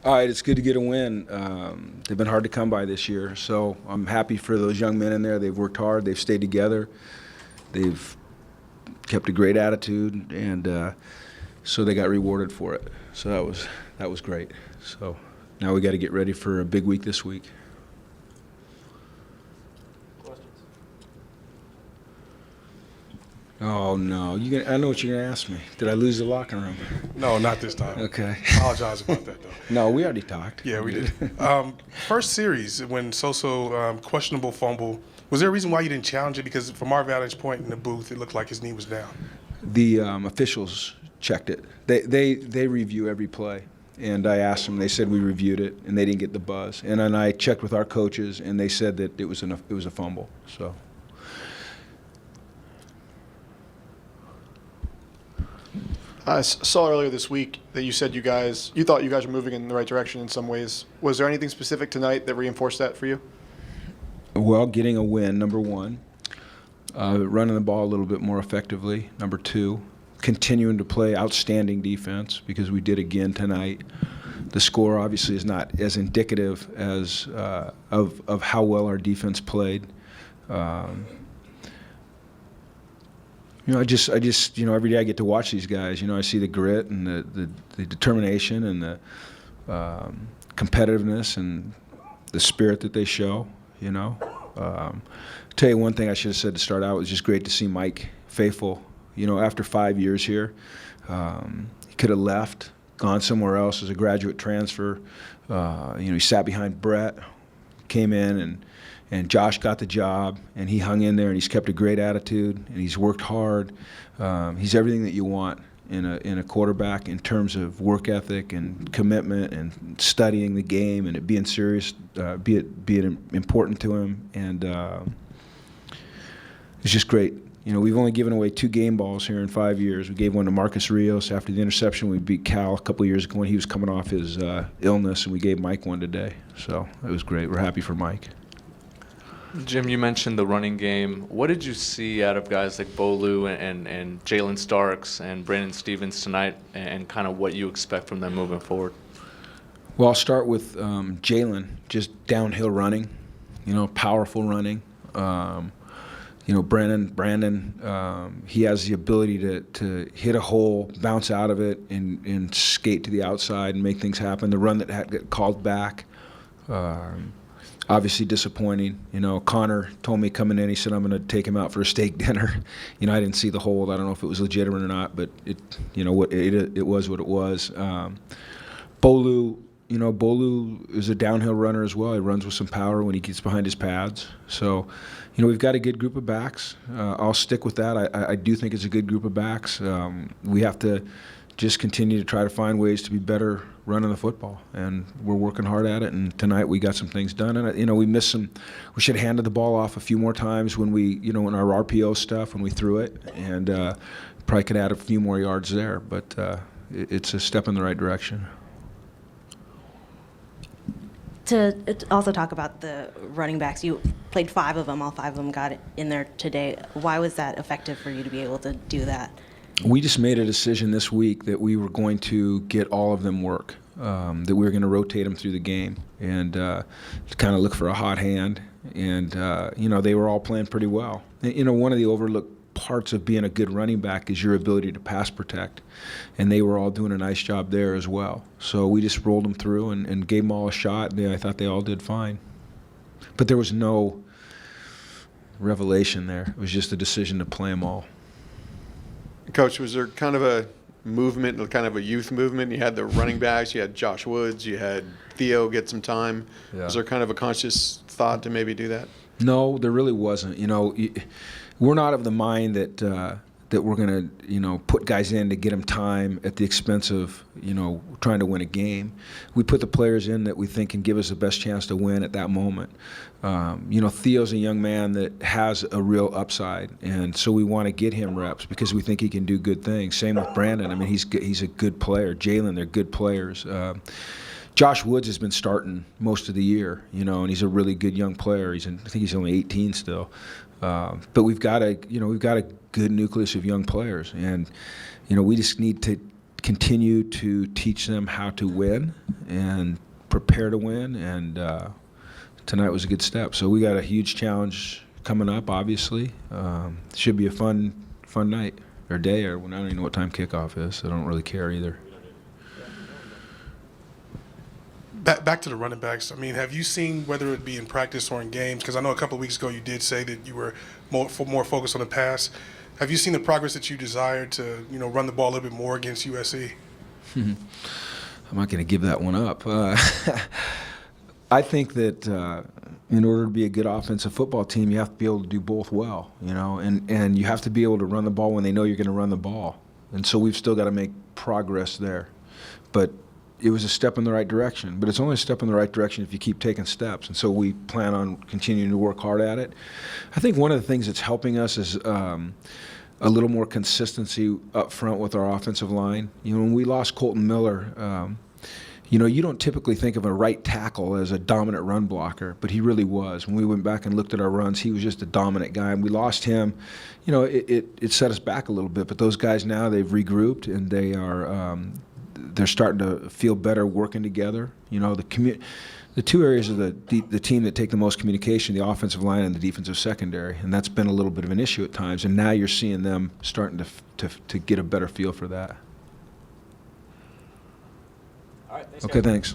All right, it's good to get a win. They've been hard to come by this year, so I'm happy for those young men in there. They've worked hard. They've stayed together. They've kept a great attitude, and so they got rewarded for it. So that was great. So now we got to get ready for a big week this week. Oh, no. I know what you're going to ask me. Did I lose the locker room? No, not this time. Okay. Apologize about that, though. No, we already talked. Yeah, we did. First series, when Soso questionable fumble, was there a reason why you didn't challenge it? Because from our vantage point in the booth, it looked like his knee was down. The officials checked it. They review every play. And I asked them. They said we reviewed it, and they didn't get the buzz. And then I checked with our coaches, and they said that it was a fumble. So. I saw earlier this week that you said you thought you guys were moving in the right direction in some ways. Was there anything specific tonight that reinforced that for you? Well, getting a win, number one. Running the ball a little bit more effectively, number two. Continuing to play outstanding defense, because we did again tonight. The score obviously is not as indicative as of how well our defense played. I just, every day I get to watch these guys. I see the grit and the determination and the competitiveness and the spirit that they show. Tell you one thing I should have said to start out, it was just great to see Mike Faithful. After 5 years here, he could have left, gone somewhere else as a graduate transfer. He sat behind Brett, came in, and Josh got the job, and he hung in there, and he's kept a great attitude, and he's worked hard. He's everything that you want in a quarterback in terms of work ethic and commitment and studying the game and it being serious, be it important to him, and it's just great. We've only given away 2 game balls here in 5 years. We gave one to Marcus Rios after the interception. We beat Cal a couple years ago when he was coming off his illness, and we gave Mike one today. So it was great. We're happy for Mike. Jim, you mentioned the running game. What did you see out of guys like Bolu and Jalen Starks and Brandon Stevens tonight, and kind of what you expect from them moving forward? Well, I'll start with Jalen, just downhill running, powerful running. Brandon, he has the ability to hit a hole, bounce out of it, and skate to the outside and make things happen. The run that had got called back, obviously disappointing. Connor told me coming in, he said, I'm going to take him out for a steak dinner. I didn't see the hold. I don't know if it was legitimate or not, but it was what it was. Bolu is a downhill runner as well. He runs with some power when he gets behind his pads. So, we've got a good group of backs. I'll stick with that. I do think it's a good group of backs. We have to just continue to try to find ways to be better running the football, and we're working hard at it. And tonight we got some things done. And we missed some. We should have handed the ball off a few more times when we, in our RPO stuff when we threw it, and probably could add a few more yards there. But it's a step in the right direction. To also talk about the running backs, you played 5 of them. All 5 of them got in there today. Why was that effective for you to be able to do that? We just made a decision this week that we were going to get all of them work, that we were going to rotate them through the game and kind of look for a hot hand. And, they were all playing pretty well. One of the overlooked parts of being a good running back is your ability to pass protect, and they were all doing a nice job there as well. So we just rolled them through and gave them all a shot, and I thought they all did fine. But there was no revelation there. It was just a decision to play them all. Coach, was there kind of a movement, kind of a youth movement? You had the running backs, you had Josh Woods, you had Theo get some time. Yeah. Was there kind of a conscious thought to maybe do that? No, there really wasn't. We're not of the mind that we're going to, put guys in to get them time at the expense of, trying to win a game. We put the players in that we think can give us the best chance to win at that moment. Theo's a young man that has a real upside, and so we want to get him reps because we think he can do good things. Same with Brandon. I mean, he's a good player. Jalen, they're good players. Josh Woods has been starting most of the year, and he's a really good young player. I think he's only 18 still. But we've got a good nucleus of young players, and we just need to continue to teach them how to win and prepare to win, and tonight was a good step. So we got a huge challenge coming up, obviously. Should be a fun night or day, or I don't even know what time kickoff is, so I don't really care either. Back to the running backs. I mean, have you seen, whether it be in practice or in games, because I know a couple of weeks ago you did say that you were more focused on the pass. Have you seen the progress that you desired to, run the ball a little bit more against USC? I'm not going to give that one up. I think that in order to be a good offensive football team, you have to be able to do both well, and you have to be able to run the ball when they know you're going to run the ball. And so we've still got to make progress there. But it was a step in the right direction. But it's only a step in the right direction if you keep taking steps. And so we plan on continuing to work hard at it. I think one of the things that's helping us is a little more consistency up front with our offensive line. When we lost Colton Miller, you don't typically think of a right tackle as a dominant run blocker, but he really was. When we went back and looked at our runs, he was just a dominant guy. And we lost him. It set us back a little bit. But those guys now, they've regrouped, and they're starting to feel better working together. The two areas of the team that take the most communication, the offensive line and the defensive secondary, and that's been a little bit of an issue at times. And now you're seeing them starting to get a better feel for that. All right, thanks, Okay, guys. thanks.